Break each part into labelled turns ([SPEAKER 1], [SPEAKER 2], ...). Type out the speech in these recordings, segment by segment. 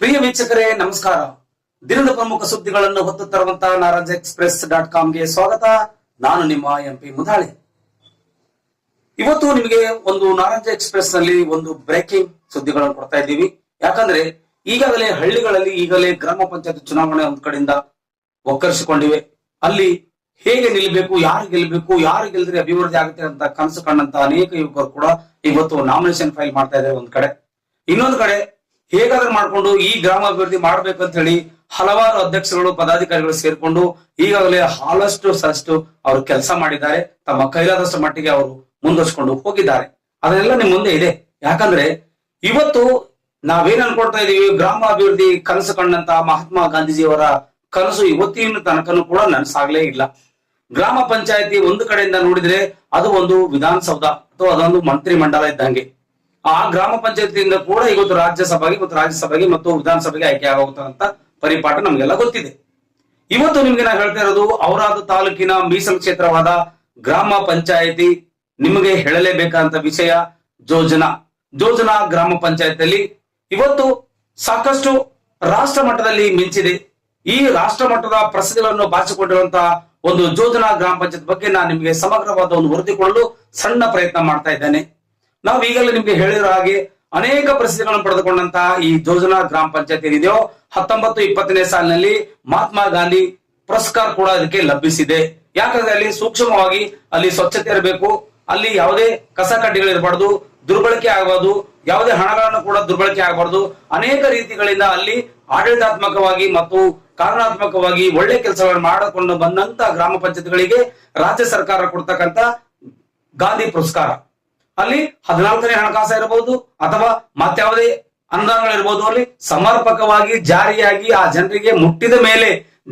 [SPEAKER 1] ಪ್ರಿಯ ವೀಕ್ಷಕರೇ ನಮಸ್ಕಾರ. ದಿನದ ಪ್ರಮುಖ ಸುದ್ದಿಗಳನ್ನು ಹೊತ್ತು ತರುವಂತಹ naranjexpress.com ಗೆ ಸ್ವಾಗತ. ನಾನು ನಿಮ್ಮ ಎಂಪಿ ಮುದಾಳಿ. ಇವತ್ತು ನಿಮಗೆ ಒಂದು ನಾರಾಂಜ ಎಕ್ಸ್ಪ್ರೆಸ್ ನಲ್ಲಿ ಒಂದು ಬ್ರೇಕಿಂಗ್ ಸುದ್ದಿಗಳನ್ನು ಕೊಡ್ತಾ ಇದ್ದೀವಿ. ಯಾಕಂದ್ರೆ ಈಗಾಗಲೇ ಹಳ್ಳಿಗಳಲ್ಲಿ ಈಗಲೇ ಗ್ರಾಮ ಪಂಚಾಯತ್ ಚುನಾವಣೆ ಒಂದ್ ಕಡೆಯಿಂದ ಒಕ್ಕರಿಸಿಕೊಂಡಿವೆ. ಅಲ್ಲಿ ಹೇಗೆ ನಿಲ್ಬೇಕು, ಯಾರು ಗೆಲ್ಬೇಕು, ಯಾರು ಗೆಲ್ದ್ರೆ ಅಭಿವೃದ್ಧಿ ಆಗುತ್ತೆ ಅಂತ ಕನಸು ಕಂಡಂತ ಅನೇಕ ಯುವಕರು ಕೂಡ ಇವತ್ತು ನಾಮಿನೇಷನ್ ಫೈಲ್ ಮಾಡ್ತಾ ಇದ್ದಾರೆ ಒಂದ್ ಕಡೆ. ಇನ್ನೊಂದು ಕಡೆ ಹೇಗಾದ್ರೂ ಮಾಡ್ಕೊಂಡು ಈ ಗ್ರಾಮ ಅಭಿವೃದ್ಧಿ ಮಾಡ್ಬೇಕಂತ ಹೇಳಿ ಹಲವಾರು ಅಧ್ಯಕ್ಷರುಗಳು ಪದಾಧಿಕಾರಿಗಳು ಸೇರ್ಕೊಂಡು ಈಗಾಗಲೇ ಸಾಕಷ್ಟು ಅವರು ಕೆಲಸ ಮಾಡಿದ್ದಾರೆ. ತಮ್ಮ ಕೈಲಾದಷ್ಟು ಮಟ್ಟಿಗೆ ಅವರು ಮುಂದುವರ್ಸ್ಕೊಂಡು ಹೋಗಿದ್ದಾರೆ. ಅದನ್ನೆಲ್ಲ ನಿಮ್ ಮುಂದೆ ಇದೆ. ಯಾಕಂದ್ರೆ ಇವತ್ತು ನಾವೇನ್ ಅನ್ಕೊಳ್ತಾ ಇದೀವಿ, ಗ್ರಾಮ ಅಭಿವೃದ್ಧಿ ಕನಸು ಕಂಡಂತ ಮಹಾತ್ಮ ಗಾಂಧೀಜಿಯವರ ಕನಸು ಇವತ್ತಿನ ತನಕನೂ ಕೂಡ ನನಸಾಗ್ಲೇ ಇಲ್ಲ. ಗ್ರಾಮ ಪಂಚಾಯತಿ ಒಂದು ಕಡೆಯಿಂದ ನೋಡಿದ್ರೆ ಅದು ಒಂದು ವಿಧಾನಸೌಧ ಅಥವಾ ಅದೊಂದು ಮಂತ್ರಿ ಮಂಡಲ ಇದ್ದಂಗೆ. ಆ ಗ್ರಾಮ ಪಂಚಾಯತಿಯಿಂದ ಕೂಡ ಇವತ್ತು ರಾಜ್ಯಸಭೆಗೆ ಮತ್ತು ವಿಧಾನಸಭೆಗೆ ಆಯ್ಕೆ ಆಗುವಂತ ಪರಿಪಾಠ ನಮ್ಗೆಲ್ಲ ಗೊತ್ತಿದೆ. ಇವತ್ತು ನಿಮ್ಗೆ ನಾ ಹೇಳ್ತಾ ಇರೋದು ಔರಾದ ತಾಲೂಕಿನ ಮೀಸಲು ಕ್ಷೇತ್ರವಾದ ಗ್ರಾಮ ಪಂಚಾಯತಿ ನಿಮಗೆ ಹೇಳಲೇಬೇಕಾದಂತ ವಿಷಯ ಜೋಜನಾ ಗ್ರಾಮ ಪಂಚಾಯತಿಯಲ್ಲಿ ಇವತ್ತು ಸಾಕಷ್ಟು ರಾಷ್ಟ್ರ ಮಟ್ಟದಲ್ಲಿ ಮಿಂಚಿದೆ. ಈ ರಾಷ್ಟ್ರ ಮಟ್ಟದ ಪ್ರಸಿದ್ಧಿಗಳನ್ನು ಬಾಚಿಕೊಂಡಿರುವಂತಹ ಒಂದು ಜೋಜನಾ ಗ್ರಾಮ ಪಂಚಾಯತ್ ಬಗ್ಗೆ ನಾನು ನಿಮಗೆ ಸಮಗ್ರವಾದ ಒಂದು ವರದಿ ಕೊಡಲು ಸಣ್ಣ ಪ್ರಯತ್ನ ಮಾಡ್ತಾ ಇದ್ದೇನೆ. ನಾವು ಈಗಲೇ ನಿಮ್ಗೆ ಹೇಳಿರೋ ಹಾಗೆ ಅನೇಕ ಪ್ರಸಿದ್ಧಿಗಳನ್ನು ಪಡೆದುಕೊಂಡಂತಹ ಈ ಜೋಜನಾ ಗ್ರಾಮ ಪಂಚಾಯತ್ ಏನಿದೆಯೋ 1920ನೇ ಸಾಲಿನಲ್ಲಿ ಮಹಾತ್ಮ ಗಾಂಧಿ ಪುರಸ್ಕಾರ ಕೂಡ ಅದಕ್ಕೆ ಲಭಿಸಿದೆ. ಯಾಕಂದ್ರೆ ಅಲ್ಲಿ ಸೂಕ್ಷ್ಮವಾಗಿ ಅಲ್ಲಿ ಸ್ವಚ್ಛತೆ ಇರಬೇಕು, ಅಲ್ಲಿ ಯಾವುದೇ ಕಸ ಕಡ್ಡಿಗಳು ಇರಬಾರ್ದು, ದುರ್ಬಳಕೆ ಆಗಬಾರ್ದು, ಯಾವುದೇ ಹಣಗಳನ್ನು ಕೂಡ ದುರ್ಬಳಕೆ ಆಗಬಾರ್ದು. ಅನೇಕ ರೀತಿಗಳಿಂದ ಅಲ್ಲಿ ಆಡಳಿತಾತ್ಮಕವಾಗಿ ಮತ್ತು ಕಾನೂನಾತ್ಮಕವಾಗಿ ಒಳ್ಳೆ ಕೆಲಸಗಳನ್ನು ಮಾಡಿಕೊಂಡು ಬಂದಂತ ಗ್ರಾಮ ಪಂಚಾಯತ್ಗಳಿಗೆ ರಾಜ್ಯ ಸರ್ಕಾರ ಕೊಡ್ತಕ್ಕಂತ ಗಾಂಧಿ ಪುರಸ್ಕಾರ ಅಲ್ಲಿ 14ನೇ ಹಣಕಾಸು ಇರಬಹುದು ಅಥವಾ ಮತ್ಯಾವುದೇ ಅನುದಾನಗಳಿರ್ಬೋದು, ಅಲ್ಲಿ ಸಮರ್ಪಕವಾಗಿ ಜಾರಿಯಾಗಿ ಆ ಜನರಿಗೆ ಮುಟ್ಟಿದ ಮೇಲೆ,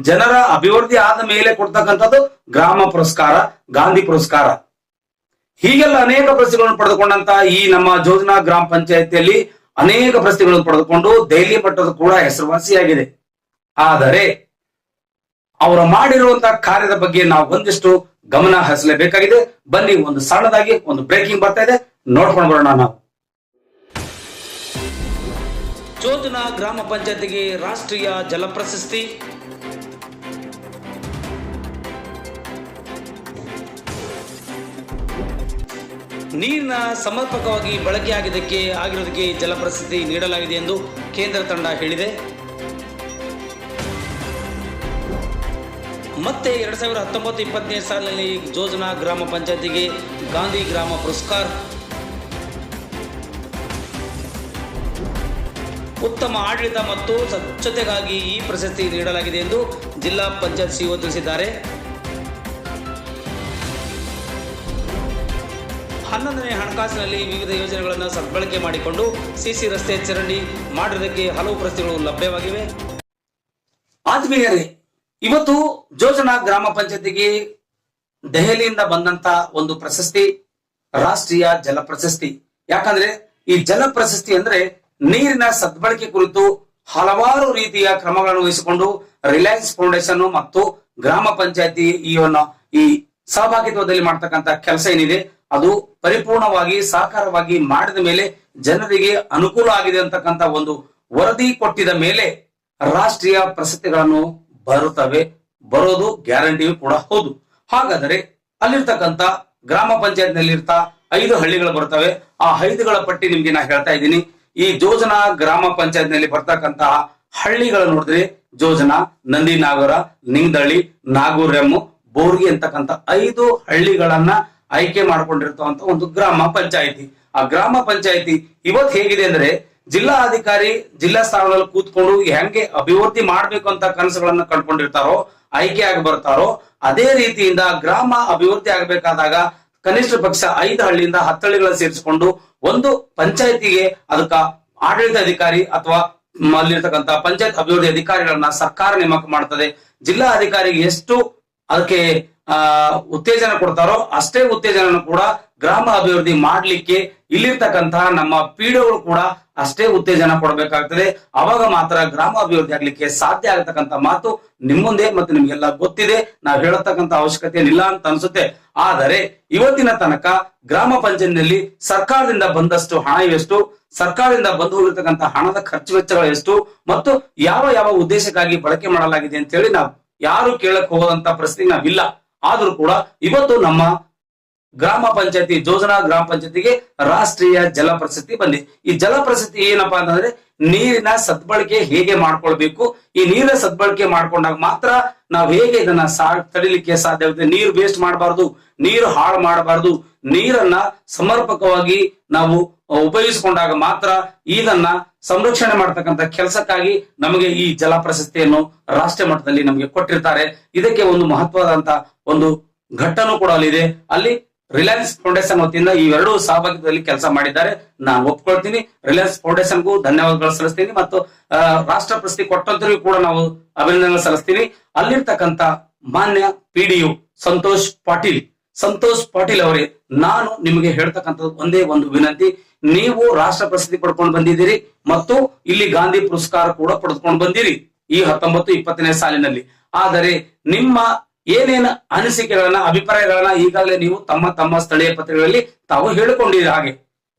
[SPEAKER 1] ಜನರ ಅಭಿವೃದ್ಧಿ ಆದ ಮೇಲೆ ಕೊಡ್ತಕ್ಕಂಥದ್ದು ಗ್ರಾಮ ಪುರಸ್ಕಾರ, ಗಾಂಧಿ ಪುರಸ್ಕಾರ. ಹೀಗೆಲ್ಲ ಅನೇಕ ಪ್ರಶಸ್ತಿಗಳನ್ನು ಪಡೆದುಕೊಂಡಂತ ಈ ನಮ್ಮ ಜೋಜನಾ ಗ್ರಾಮ ಪಂಚಾಯತಿಯಲ್ಲಿ ಅನೇಕ ಪ್ರಶಸ್ತಿಗಳನ್ನು ಪಡೆದುಕೊಂಡು ದೆಹಲಿ ಮಟ್ಟದ ಕೂಡ ಹೆಸರುವಾಸಿಯಾಗಿದೆ. ಆದರೆ ಅವರು ಮಾಡಿರುವಂತಹ ಕಾರ್ಯದ ಬಗ್ಗೆ ನಾವು ಒಂದಿಷ್ಟು ಗಮನ ಹರಿಸಲೇಬೇಕಾಗಿದೆ. ಬನ್ನಿ, ಒಂದು ಸಣ್ಣದಾಗಿ ಒಂದು ಬ್ರೇಕಿಂಗ್ ಬರ್ತಾ ಇದೆ, ನೋಡ್ಕೊಂಡು ಬರೋಣ. ನಾವು ಜೋಜನಾ ಗ್ರಾಮ ಪಂಚಾಯತಿಗೆ ರಾಷ್ಟ್ರೀಯ ಜಲ ಪ್ರಶಸ್ತಿ. ನೀರಿನ ಸಮರ್ಪಕವಾಗಿ ಬಳಕೆ ಆಗಿರೋದಕ್ಕೆ ಜಲ ಪ್ರಶಸ್ತಿ ನೀಡಲಾಗಿದೆ ಎಂದು ಕೇಂದ್ರ ತಂಡ ಹೇಳಿದೆ. ಮತ್ತೆ 2019-20ನೇ ಸಾಲಿನಲ್ಲಿ ಜೋಜನಾ ಗ್ರಾಮ ಪಂಚಾಯತಿಗೆ ಗಾಂಧಿ ಗ್ರಾಮ ಪುರಸ್ಕಾರ. ಉತ್ತಮ ಆಡಳಿತ ಮತ್ತು ಸ್ವಚ್ಛತೆಗಾಗಿ ಈ ಪ್ರಶಸ್ತಿ ನೀಡಲಾಗಿದೆ ಎಂದು ಜಿಲ್ಲಾ ಪಂಚಾಯತ್ ಸಿಇಒ ತಿಳಿಸಿದ್ದಾರೆ. 11ನೇ ಹಣಕಾಸಿನಲ್ಲಿ ವಿವಿಧ ಯೋಜನೆಗಳನ್ನು ಸದ್ಬಳಕೆ ಮಾಡಿಕೊಂಡು ಸಿಸಿ ರಸ್ತೆ ಚರಂಡಿ ಮಾಡಿರುವುದಕ್ಕೆ ಹಲವು ಪ್ರಶಸ್ತಿಗಳು ಲಭ್ಯವಾಗಿವೆ. ಆತ್ಮೀಯರೇ, ಇವತ್ತು ಜೋಜನಾ ಗ್ರಾಮ ಪಂಚಾಯತಿಗೆ ದೆಹಲಿಯಿಂದ ಬಂದಂತ ಒಂದು ಪ್ರಶಸ್ತಿ ರಾಷ್ಟ್ರೀಯ ಜಲ ಪ್ರಶಸ್ತಿ. ಯಾಕಂದ್ರೆ ಈ ಜಲ ಪ್ರಶಸ್ತಿ ಅಂದ್ರೆ ನೀರಿನ ಸದ್ಬಳಕೆ ಕುರಿತು ಹಲವಾರು ರೀತಿಯ ಕ್ರಮಗಳನ್ನು ವಹಿಸಿಕೊಂಡು ರಿಲಯನ್ಸ್ ಫೌಂಡೇಶನ್ ಮತ್ತು ಗ್ರಾಮ ಪಂಚಾಯತಿ ಈ ಸಹಭಾಗಿತ್ವದಲ್ಲಿ ಮಾಡ್ತಕ್ಕಂಥ ಕೆಲಸ ಏನಿದೆ ಅದು ಪರಿಪೂರ್ಣವಾಗಿ ಸಾಕಾರವಾಗಿ ಮಾಡಿದ ಮೇಲೆ ಜನರಿಗೆ ಅನುಕೂಲ ಆಗಿದೆ ಅಂತಕ್ಕಂಥ ಒಂದು ವರದಿ ಕೊಟ್ಟಿದ ಮೇಲೆ ರಾಷ್ಟ್ರೀಯ ಪ್ರಶಸ್ತಿಗಳನ್ನು ಬರೋದು ಗ್ಯಾರಂಟಿಯೂ ಕೂಡ ಹೌದು. ಹಾಗಾದರೆ ಅಲ್ಲಿರ್ತಕ್ಕಂಥ ಗ್ರಾಮ ಪಂಚಾಯತ್ ನಲ್ಲಿ 5 ಹಳ್ಳಿಗಳು ಬರ್ತವೆ. ಆ 5ಗಳ ಪಟ್ಟಿ ನಿಮ್ಗೆ ನಾ ಹೇಳ್ತಾ ಇದ್ದೀನಿ. ಈ ಜೋಜನಾ ಗ್ರಾಮ ಪಂಚಾಯತ್ ನಲ್ಲಿ ಬರ್ತಕ್ಕಂತಹ ಹಳ್ಳಿಗಳು ನೋಡಿದ್ರೆ ಜೋಜನಾ, ನಂದಿನಾಗರ, ನಿಂಗದಳ್ಳಿ, ನಾಗೂರೆಮ್ಮು, ಬೋರ್ಗಿ ಅಂತಕ್ಕಂಥ 5 ಹಳ್ಳಿಗಳನ್ನ ಆಯ್ಕೆ ಮಾಡ್ಕೊಂಡಿರ್ತಕ್ಕಂಥ ಒಂದು ಗ್ರಾಮ ಪಂಚಾಯತಿ. ಆ ಗ್ರಾಮ ಪಂಚಾಯತಿ ಇವತ್ತು ಹೇಗಿದೆ ಅಂದ್ರೆ ಜಿಲ್ಲಾಧಿಕಾರಿ ಜಿಲ್ಲಾ ಸ್ಥಾನದಲ್ಲಿ ಕೂತ್ಕೊಂಡು ಹೆಂಗೆ ಅಭಿವೃದ್ಧಿ ಮಾಡ್ಬೇಕು ಅಂತ ಕನಸುಗಳನ್ನ ಕಂಡುಕೊಂಡಿರ್ತಾರೋ, ಆಯ್ಕೆ ಆಗಿ ಬರ್ತಾರೋ, ಅದೇ ರೀತಿಯಿಂದ ಗ್ರಾಮ ಅಭಿವೃದ್ಧಿ ಆಗಬೇಕಾದಾಗ ಕನಿಷ್ಠ ಪಕ್ಷ 5 ಹಳ್ಳಿಯಿಂದ 10 ಹಳ್ಳಿಗಳನ್ನ ಸೇರಿಸಿಕೊಂಡು ಒಂದು ಪಂಚಾಯತಿಗೆ ಅದಕ್ಕ ಆಡಳಿತ ಅಧಿಕಾರಿ ಅಥವಾ ಅಲ್ಲಿರ್ತಕ್ಕಂಥ ಪಂಚಾಯತ್ ಅಭಿವೃದ್ಧಿ ಅಧಿಕಾರಿಗಳನ್ನ ಸರ್ಕಾರ ನೇಮಕ ಮಾಡ್ತದೆ. ಜಿಲ್ಲಾ ಅಧಿಕಾರಿಗೆ ಎಷ್ಟು ಅದಕ್ಕೆ ಉತ್ತೇಜನ ಕೊಡ್ತಾರೋ ಅಷ್ಟೇ ಉತ್ತೇಜನ ಕೂಡ ಗ್ರಾಮ ಅಭಿವೃದ್ಧಿ ಮಾಡ್ಲಿಕ್ಕೆ ಇಲ್ಲಿರ್ತಕ್ಕಂತಹ ನಮ್ಮ ಪಿಡಿಒಗಳು ಕೂಡ ಅಷ್ಟೇ ಉತ್ತೇಜನ ಕೊಡಬೇಕಾಗ್ತದೆ. ಅವಾಗ ಮಾತ್ರ ಗ್ರಾಮ ಅಭಿವೃದ್ಧಿ ಆಗ್ಲಿಕ್ಕೆ ಸಾಧ್ಯ ಆಗತಕ್ಕಂತ ಮಾತು ನಿಮ್ ಮುಂದೆ ಮತ್ತು ನಿಮ್ಗೆಲ್ಲ ಗೊತ್ತಿದೆ. ನಾವು ಹೇಳತಕ್ಕಂತ ಅವಶ್ಯಕತೆ ಇಲ್ಲ ಅಂತ ಅನ್ಸುತ್ತೆ. ಆದರೆ ಇವತ್ತಿನ ತನಕ ಗ್ರಾಮ ಪಂಚಾಯತ್ನಲ್ಲಿ ಸರ್ಕಾರದಿಂದ ಬಂದಷ್ಟು ಹಣ ಎಷ್ಟು, ಸರ್ಕಾರದಿಂದ ಬಂದು ಹೋಗಿರ್ತಕ್ಕಂಥ ಹಣದ ಖರ್ಚು ವೆಚ್ಚಗಳು ಎಷ್ಟು ಮತ್ತು ಯಾವ ಯಾವ ಉದ್ದೇಶಕ್ಕಾಗಿ ಬಳಕೆ ಮಾಡಲಾಗಿದೆ ಅಂತ ಹೇಳಿ ನಾವು ಯಾರು ಕೇಳಕ್ ಹೋಗೋದಂತ ಪರಿಸ್ಥಿತಿ ನಾವಿಲ್ಲ. ಆದ್ರೂ ಕೂಡ ಇವತ್ತು ನಮ್ಮ ಗ್ರಾಮ ಪಂಚಾಯತಿ ಯೋಜನಾ ಗ್ರಾಮ ಪಂಚಾಯತಿಗೆ ರಾಷ್ಟ್ರೀಯ ಜಲ ಪ್ರಶಸ್ತಿ ಬಂದಿದೆ. ಈ ಜಲ ಪ್ರಶಸ್ತಿ ಏನಪ್ಪಾ ಅಂತಂದ್ರೆ ನೀರಿನ ಸದ್ಬಳಕೆ ಹೇಗೆ ಮಾಡ್ಕೊಳ್ಬೇಕು, ಈ ನೀರಿನ ಸದ್ಬಳಕೆ ಮಾಡ್ಕೊಂಡಾಗ ಮಾತ್ರ ನಾವು ಹೇಗೆ ಇದನ್ನ ತಡಿಲಿಕ್ಕೆ ಸಾಧ್ಯ ಆಗುತ್ತೆ. ನೀರು ವೇಸ್ಟ್ ಮಾಡಬಾರ್ದು, ನೀರು ಹಾಳು ಮಾಡಬಾರ್ದು, ನೀರನ್ನ ಸಮರ್ಪಕವಾಗಿ ನಾವು ಉಪಯೋಗಿಸಿಕೊಂಡಾಗ ಮಾತ್ರ ಇದನ್ನ ಸಂರಕ್ಷಣೆ ಮಾಡತಕ್ಕಂತ ಕೆಲಸಕ್ಕಾಗಿ ನಮಗೆ ಈ ಜಲ ಪ್ರಶಸ್ತಿಯನ್ನು ರಾಷ್ಟ್ರೀಯ ಮಟ್ಟದಲ್ಲಿ ನಮಗೆ ಕೊಟ್ಟಿರ್ತಾರೆ. ಇದಕ್ಕೆ ಒಂದು ಮಹತ್ವದಂತ ಒಂದು ಘಟ್ಟನೂ ಕೂಡ ಅಲ್ಲಿದೆ. ಅಲ್ಲಿ ರಿಲಯನ್ಸ್ ಫೌಂಡೇಶನ್ ವತಿಯಿಂದ ಈ ಎರಡೂ ಸಹಭಾಗಿತ್ವದಲ್ಲಿ ಕೆಲಸ ಮಾಡಿದ್ದಾರೆ. ನಾನು ಒಪ್ಕೊಳ್ತೀನಿ. ರಿಲಯನ್ಸ್ ಫೌಂಡೇಶನ್ಗೂ ಧನ್ಯವಾದಗಳು ಸಲ್ಲಿಸ್ತೀನಿ ಮತ್ತು ರಾಷ್ಟ್ರ ಪ್ರಶಸ್ತಿ ಕೊಟ್ಟಂತರಿಗೂ ಕೂಡ ನಾವು ಅಭಿನಂದನೆ ಸಲ್ಲಿಸ್ತೀನಿ. ಅಲ್ಲಿರ್ತಕ್ಕಂಥ ಮಾನ್ಯ ಪಿಡಿಒ ಸಂತೋಷ್ ಪಾಟೀಲ್ ಅವರೇ, ನಾನು ನಿಮಗೆ ಹೇಳ್ತಕ್ಕಂಥದ್ದು ಒಂದೇ ಒಂದು ವಿನಂತಿ. ನೀವು ರಾಷ್ಟ್ರ ಪ್ರಶಸ್ತಿ ಪಡ್ಕೊಂಡು ಬಂದಿದ್ದೀರಿ ಮತ್ತು ಇಲ್ಲಿ ಗಾಂಧಿ ಪುರಸ್ಕಾರ ಕೂಡ ಪಡೆದುಕೊಂಡು ಬಂದಿರಿ ಈ 19-20ನೇ ಸಾಲಿನಲ್ಲಿ. ಆದರೆ ನಿಮ್ಮ ಏನೇನು ಅನಿಸಿಕೆಗಳನ್ನ ಅಭಿಪ್ರಾಯಗಳನ್ನ ಈಗಾಗಲೇ ನೀವು ತಮ್ಮ ಸ್ಥಳೀಯ ಪತ್ರಿಕೆಗಳಲ್ಲಿ ತಾವು ಹೇಳಿಕೊಂಡಿರೋ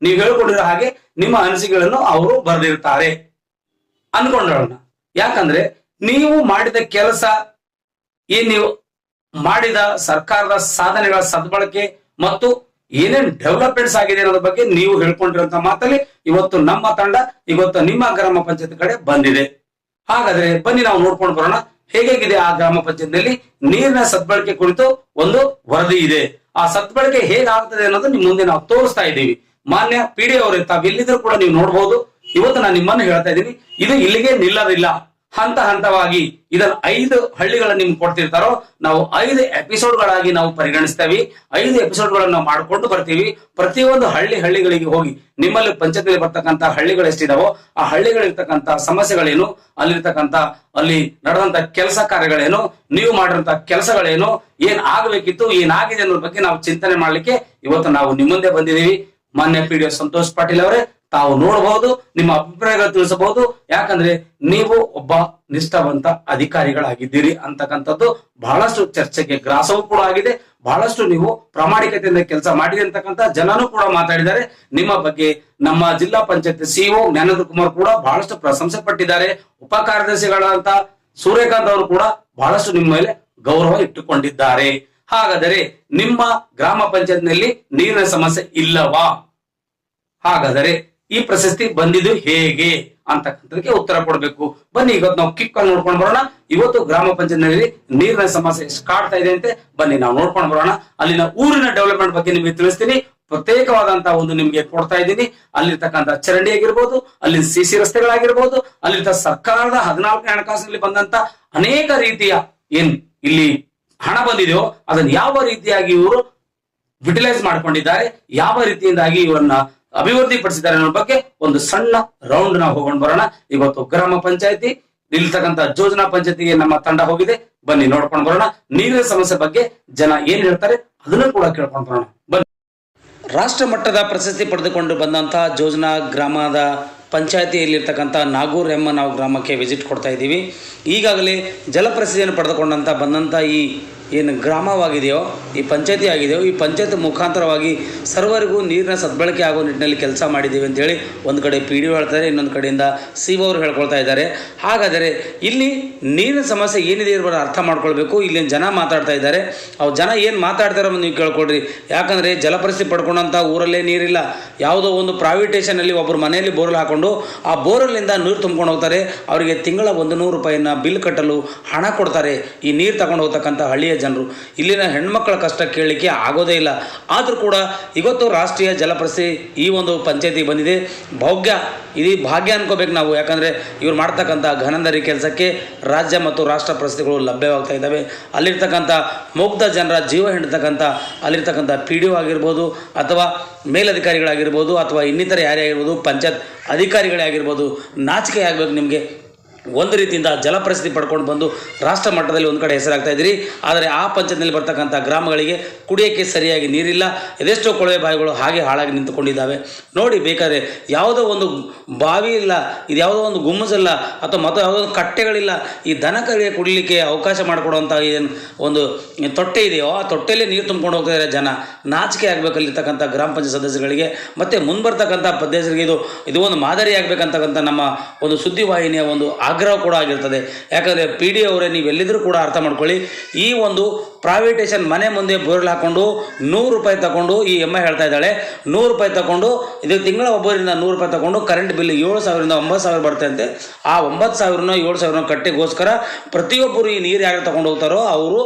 [SPEAKER 1] ಹಾಗೆ ನಿಮ್ಮ ಅನಿಸಿಕೆಗಳನ್ನು ಅವರು ಬರೆದಿರ್ತಾರೆ ಅನ್ಕೊಂಡೋಣ. ಯಾಕಂದ್ರೆ ನೀವು ಮಾಡಿದ ಕೆಲಸ ನೀವು ಮಾಡಿದ ಸರ್ಕಾರದ ಸಾಧನೆಗಳ ಸದ್ಬಳಕೆ ಮತ್ತು ಏನೇನ್ ಡೆವಲಪ್ಮೆಂಟ್ಸ್ ಆಗಿದೆ ಅನ್ನೋದ್ರ ಬಗ್ಗೆ ನೀವು ಹೇಳ್ಕೊಂಡಿರುವಂತ ಮಾತಲ್ಲಿ ಇವತ್ತು ನಮ್ಮ ತಂಡ ಇವತ್ತು ನಿಮ್ಮ ಗ್ರಾಮ ಪಂಚಾಯತ್ ಕಡೆ ಬಂದಿದೆ. ಹಾಗಾದ್ರೆ ಬನ್ನಿ ನಾವು ನೋಡ್ಕೊಂಡು ಬರೋಣ ಹೇಗಿದೆ ಆ ಗ್ರಾಮ ಪಂಚಾಯತ್ನಲ್ಲಿ ನೀರಿನ ಸದ್ಬಳಕೆ ಕುರಿತು ಒಂದು ವರದಿ ಇದೆ. ಆ ಸದ್ಬಳಕೆ ಹೇಗಾಗ್ತದೆ ಅನ್ನೋದು ನಿಮ್ ಮುಂದೆ ನಾವು ತೋರಿಸ್ತಾ ಇದ್ದೀವಿ. ಮಾನ್ಯ ಪಿಡಿ ಅವರೇ, ತಾವೆಲ್ಲಿದ್ರು ಕೂಡ ನೀವು ನೋಡ್ಬೋದು. ಇವತ್ತು ನಾನು ನಿಮ್ಮನ್ನು ಹೇಳ್ತಾ ಇದ್ದೀನಿ, ಇದು ಇಲ್ಲಿಗೆ ನಿಲ್ಲದಿಲ್ಲ. ಹಂತ ಹಂತವಾಗಿ ಇದನ್ನ 5 ಹಳ್ಳಿಗಳನ್ನ ನಿಮ್ಗೆ ಕೊಡ್ತಿರ್ತಾರೋ ನಾವು 5 ಎಪಿಸೋಡ್ಗಳಾಗಿ ನಾವು ಪರಿಗಣಿಸ್ತೇವೆ. 5 ಎಪಿಸೋಡ್ಗಳನ್ನ ನಾವು ಮಾಡ್ಕೊಂಡು ಬರ್ತೀವಿ. ಪ್ರತಿಯೊಂದು ಹಳ್ಳಿಗಳಿಗೆ ಹೋಗಿ ನಿಮ್ಮಲ್ಲಿ ಪಂಚಾಯತ್ನಲ್ಲಿ ಬರ್ತಕ್ಕಂಥ ಹಳ್ಳಿಗಳು ಎಷ್ಟಿದಾವೋ ಆ ಹಳ್ಳಿಗಳಿರ್ತಕ್ಕಂಥ ಸಮಸ್ಯೆಗಳೇನು, ಅಲ್ಲಿ ನಡೆದಂತ ಕೆಲಸ ಕಾರ್ಯಗಳೇನು, ನೀವು ಮಾಡಿರಂತ ಕೆಲಸಗಳೇನು, ಏನ್ ಆಗ್ಬೇಕಿತ್ತು, ಏನಾಗಿದೆ ಅನ್ನೋದ್ರ ಬಗ್ಗೆ ನಾವು ಚಿಂತನೆ ಮಾಡ್ಲಿಕ್ಕೆ ಇವತ್ತು ನಾವು ನಿಮ್ಮ ಮುಂದೆ ಬಂದಿದ್ದೀವಿ. ಮಾನ್ಯ ಪಿಡಿಒ ಸಂತೋಷ್ ಪಾಟೀಲ್ ಅವರೇ, ತಾವು ನೋಡಬಹುದು, ನಿಮ್ಮ ಅಭಿಪ್ರಾಯಗಳು ತಿಳಿಸಬಹುದು. ಯಾಕಂದ್ರೆ ನೀವು ಒಬ್ಬ ನಿಷ್ಠಾವಂತ ಅಧಿಕಾರಿಗಳಾಗಿದ್ದೀರಿ ಅಂತಕ್ಕಂಥದ್ದು ಬಹಳಷ್ಟು ಚರ್ಚೆಗೆ ಗ್ರಾಸವೂ ಕೂಡ ಆಗಿದೆ. ಬಹಳಷ್ಟು ನೀವು ಪ್ರಾಮಾಣಿಕತೆಯಿಂದ ಕೆಲಸ ಮಾಡಿದೆ ಅಂತಕ್ಕಂಥ ಜನನೂ ಕೂಡ ಮಾತಾಡಿದ್ದಾರೆ. ನಿಮ್ಮ ಬಗ್ಗೆ ನಮ್ಮ ಜಿಲ್ಲಾ ಪಂಚಾಯತ್ ಸಿಇಒ ಜ್ಞಾನೇಂದ್ರ ಕುಮಾರ್ ಕೂಡ ಬಹಳಷ್ಟು ಪ್ರಶಂಸೆ ಪಟ್ಟಿದ್ದಾರೆ. ಉಪ ಕಾರ್ಯದರ್ಶಿಗಳಂತ ಸೂರ್ಯಕಾಂತ್ ಅವರು ಕೂಡ ಬಹಳಷ್ಟು ನಿಮ್ಮ ಮೇಲೆ ಗೌರವ ಇಟ್ಟುಕೊಂಡಿದ್ದಾರೆ. ಹಾಗಾದರೆ ನಿಮ್ಮ ಗ್ರಾಮ ಪಂಚಾಯತ್ನಲ್ಲಿ ನೀರಿನ ಸಮಸ್ಯೆ ಇಲ್ಲವಾ? ಹಾಗಾದರೆ ಈ ಪ್ರಶಸ್ತಿ ಬಂದಿದ್ದು ಹೇಗೆ ಅಂತಕ್ಕಂಥದಕ್ಕೆ ಉತ್ತರ ಕೊಡ್ಬೇಕು. ಬನ್ನಿ ಇವತ್ತು ನಾವು ಕಿಕ್ ಅಲ್ಲಿ ನೋಡ್ಕೊಂಡು ಬರೋಣ. ಇವತ್ತು ಗ್ರಾಮ ಪಂಚಾಯತ್ನಲ್ಲಿ ನೀರಿನ ಸಮಸ್ಯೆ ಎಷ್ಟು ಕಾಡ್ತಾ ಇದೆ ಅಂತೆ ಬನ್ನಿ ನಾವು ನೋಡ್ಕೊಂಡು ಬರೋಣ. ಅಲ್ಲಿನ ಊರಿನ ಡೆವಲಪ್ಮೆಂಟ್ ಬಗ್ಗೆ ನಿಮಗೆ ತಿಳಿಸ್ತೀನಿ. ಪ್ರತ್ಯೇಕವಾದಂತಹ ಒಂದು ನಿಮ್ಗೆ ಕೊಡ್ತಾ ಇದ್ದೀನಿ. ಅಲ್ಲಿರ್ತಕ್ಕಂಥ ಚರಂಡಿ ಆಗಿರ್ಬೋದು, ಅಲ್ಲಿ ಸಿಸಿ ರಸ್ತೆಗಳಾಗಿರ್ಬೋದು, ಅಲ್ಲಿರ್ತ ಸರ್ಕಾರದ 14ನೇ ಹಣಕಾಸಿನಲ್ಲಿ ಬಂದಂತ ಅನೇಕ ರೀತಿಯ ಏನ್ ಇಲ್ಲಿ ಹಣ ಬಂದಿದೆಯೋ ಅದನ್ನ ಯಾವ ರೀತಿಯಾಗಿ ಇವರು ಯುಟಿಲೈಸ್ ಮಾಡ್ಕೊಂಡಿದ್ದಾರೆ, ಯಾವ ರೀತಿಯಿಂದಾಗಿ ಇವನ್ನ ಅಭಿವೃದ್ಧಿ ಪಡಿಸಿದ್ದಾರೆ ಅನ್ನೋ ಬಗ್ಗೆ ಒಂದು ಸಣ್ಣ ರೌಂಡ್ ನಾವು ಹೋಗೊಂಡು ಬರೋಣ. ಇವತ್ತು ಗ್ರಾಮ ಪಂಚಾಯತಿ ಇರ್ತಕ್ಕಂಥ ಯೋಜನಾ ಪಂಚಾಯತಿಗೆ ನಮ್ಮ ತಂಡ ಹೋಗಿದೆ. ಬನ್ನಿ ನೋಡ್ಕೊಂಡು ಬರೋಣ. ನೀರಿನ ಸಮಸ್ಯೆ ಬಗ್ಗೆ ಜನ ಏನ್ ಹೇಳ್ತಾರೆ ಅದನ್ನು ಕೂಡ ಕೇಳ್ಕೊಂಡು ಬರೋಣ. ಬನ್ನಿ. ರಾಷ್ಟ್ರ ಮಟ್ಟದ ಪ್ರಶಸ್ತಿ ಪಡೆದುಕೊಂಡು ಬಂದಂತಹ ಯೋಜನಾ ಗ್ರಾಮದ ಪಂಚಾಯತಿಯಲ್ಲಿರ್ತಕ್ಕಂಥ ನಾಗೂರ್ ಎಂಬ ನಾವು ಗ್ರಾಮಕ್ಕೆ ವಿಸಿಟ್ ಕೊಡ್ತಾ ಇದ್ದೀವಿ. ಈಗಾಗಲೇ ಜಲಪ್ರಶಸ್ತಿಯನ್ನು ಪಡೆದುಕೊಂಡಂಥ ಬಂದಂಥ ಈ ಏನು ಗ್ರಾಮವಾಗಿದೆಯೋ, ಈ ಪಂಚಾಯತಿ ಆಗಿದೆಯೋ, ಈ ಪಂಚಾಯತ್ ಮುಖಾಂತರವಾಗಿ ಸರ್ವರಿಗೂ ನೀರಿನ ಸದ್ಬಳಕೆ ಆಗೋ ನಿಟ್ಟಿನಲ್ಲಿ ಕೆಲಸ ಮಾಡಿದ್ದೀವಿ ಅಂತೇಳಿ ಒಂದು ಕಡೆ ಪಿ ಡಿ ಒ ಹೇಳ್ತಾರೆ, ಇನ್ನೊಂದು ಕಡೆಯಿಂದ ಸಿ ಒ ಅವರು ಹೇಳ್ಕೊಳ್ತಾ ಇದ್ದಾರೆ. ಹಾಗಾದರೆ ಇಲ್ಲಿ ನೀರಿನ ಸಮಸ್ಯೆ ಏನಿದೆ ಇರ್ಬೋದು ಅರ್ಥ ಮಾಡ್ಕೊಳ್ಬೇಕು. ಇಲ್ಲಿನ ಜನ ಮಾತಾಡ್ತಾ ಇದ್ದಾರೆ. ಅವ್ರು ಜನ ಏನು ಮಾತಾಡ್ತಾರೋ ನೀವು ಕೇಳ್ಕೊಡ್ರಿ. ಯಾಕಂದರೆ ಜಲಪ್ರಶಸ್ತಿ ಪಡ್ಕೊಂಡಂಥ ಊರಲ್ಲೇ ನೀರಿಲ್ಲ. ಯಾವುದೋ ಒಂದು ಪ್ರೈವೇಟೇಷನಲ್ಲಿ ಒಬ್ಬರು ಮನೆಯಲ್ಲಿ ಬೋರ್ವೆಲ್ ಹಾಕೊಂಡು ಆ ಬೋರ್ವೆಲ್ಲಿಂದ ನೀರು ತುಂಬ್ಕೊಂಡು ಹೋಗ್ತಾರೆ. ಅವರಿಗೆ ತಿಂಗಳ 100 ರೂಪಾಯಿನ ಬಿಲ್ ಕಟ್ಟಲು ಹಣ ಕೊಡ್ತಾರೆ ಈ ನೀರು ತಗೊಂಡು ಹೋಗ್ತಕ್ಕಂಥ ಹಳ್ಳಿಯ ಜನರು. ಇಲ್ಲಿನ ಹೆಣ್ಮಕ್ಳ ಕಷ್ಟ ಕೇಳಲಿಕ್ಕೆ ಆಗೋದೇ ಇಲ್ಲ. ಆದರೂ ಕೂಡ ಇವತ್ತು ರಾಷ್ಟ್ರೀಯ ಜಲಪ್ರಶಸ್ತಿ ಈ ಒಂದು ಪಂಚಾಯತಿಗೆ ಬಂದಿದೆ. ಇದು ಭಾಗ್ಯ ಅನ್ಕೋಬೇಕು ನಾವು. ಯಾಕಂದರೆ ಇವ್ರು ಮಾಡ್ತಕ್ಕಂಥ ಘನಂದಾರಿ ಕೆಲಸಕ್ಕೆ ರಾಜ್ಯ ಮತ್ತು ರಾಷ್ಟ್ರ ಪ್ರಶಸ್ತಿಗಳು ಲಭ್ಯವಾಗ್ತಾ ಇದ್ದಾವೆ. ಅಲ್ಲಿರ್ತಕ್ಕಂಥ ಮುಗ್ಧ ಜನರ ಜೀವ ಹಿಡಿತಕ್ಕಂಥ ಅಲ್ಲಿರ್ತಕ್ಕಂಥ ಪಿ ಡಿ ಒ ಆಗಿರ್ಬೋದು, ಅಥವಾ ಮೇಲಧಿಕಾರಿಗಳಾಗಿರ್ಬೋದು, ಅಥವಾ ಇನ್ನಿತರ ಯಾರೇ ಆಗಿರ್ಬೋದು, ಪಂಚಾಯತ್ ಅಧಿಕಾರಿಗಳೇ ಆಗಿರ್ಬೋದು, ನಾಚಿಕೆ ಆಗಬೇಕು ನಿಮಗೆ. ಒಂದು ರೀತಿಯಿಂದ ಜಲ ಪರಿಸ್ಥಿತಿ ಪಡ್ಕೊಂಡು ಬಂದು ರಾಷ್ಟ್ರ ಮಟ್ಟದಲ್ಲಿ ಒಂದು ಕಡೆ ಹೆಸರಾಗ್ತಾ ಇದ್ದೀರಿ. ಆದರೆ ಆ ಪಂಚಾಯತ್ನಲ್ಲಿ ಬರ್ತಕ್ಕಂಥ ಗ್ರಾಮಗಳಿಗೆ ಕುಡಿಯೋಕ್ಕೆ ಸರಿಯಾಗಿ ನೀರಿಲ್ಲ. ಎದೆಷ್ಟೋ ಕೊಳವೆ ಬಾವಿಗಳು ಹಾಗೆ ಹಾಳಾಗಿ ನಿಂತುಕೊಂಡಿದ್ದಾವೆ. ನೋಡಿ, ಬೇಕಾದರೆ ಯಾವುದೋ ಒಂದು ಬಾವಿ ಇಲ್ಲ, ಇದು ಯಾವುದೋ ಒಂದು ಗುಮ್ಮಸಲ್ಲ, ಅಥವಾ ಯಾವುದೋ ಒಂದು ಕಟ್ಟೆಗಳಿಲ್ಲ. ಈ ದನಕರಿಗೆ ಕುಡಿಲಿಕ್ಕೆ ಅವಕಾಶ ಮಾಡಿಕೊಡುವಂಥ ಏನು ಒಂದು ತೊಟ್ಟೆ ಇದೆಯೋ ಆ ತೊಟ್ಟೆಯಲ್ಲೇ ನೀರು ತುಂಬ್ಕೊಂಡು ಹೋಗ್ತಾ ಇದ್ದಾರೆ ಜನ. ನಾಚಿಕೆ ಆಗಬೇಕಲ್ಲಿರ್ತಕ್ಕಂಥ ಗ್ರಾಮ ಪಂಚಾಯತ್ ಸದಸ್ಯರುಗಳಿಗೆ ಮತ್ತು ಮುಂಬರ್ತಕ್ಕಂಥ ಸದಸ್ಯರಿಗೆ ಇದು ಒಂದು ಮಾದರಿ ಆಗಬೇಕಂತಕ್ಕಂಥ ನಮ್ಮ ಒಂದು ಸುದ್ದಿವಾಹಿನಿಯ ಒಂದು ಆಗ್ರಹ ಕೂಡ ಆಗಿರ್ತದೆ. ಯಾಕಂದರೆ PD ಅವರೇ, ನೀವೆಲ್ಲಿದ್ದರೂ ಕೂಡ ಅರ್ಥ ಮಾಡ್ಕೊಳ್ಳಿ, ಈ ಒಂದು ಪ್ರೈವೇಟೇಷನ್ ಮನೆ ಮುಂದೆ ಬೋರ್ಲ್ ಹಾಕ್ಕೊಂಡು 100 ರೂಪಾಯಿ ತಗೊಂಡು, ಈ ಎಮ್ಮ ಹೇಳ್ತಾ ಇದ್ದಾಳೆ 100 ರೂಪಾಯಿ ತಗೊಂಡು, ಇದು ತಿಂಗಳ ಒಬ್ಬರಿಂದ 100 ರೂಪಾಯಿ ತಗೊಂಡು ಕರೆಂಟ್ ಬಿಲ್ 7,000ರಿಂದ 9,000 ಬರ್ತಂತೆ. ಆ 9,000 7,000 ಕಟ್ಟೆಗೋಸ್ಕರ ಪ್ರತಿಯೊಬ್ಬರು ಈ ನೀರು ಯಾರು ತಗೊಂಡು ಹೋಗ್ತಾರೋ ಅವರು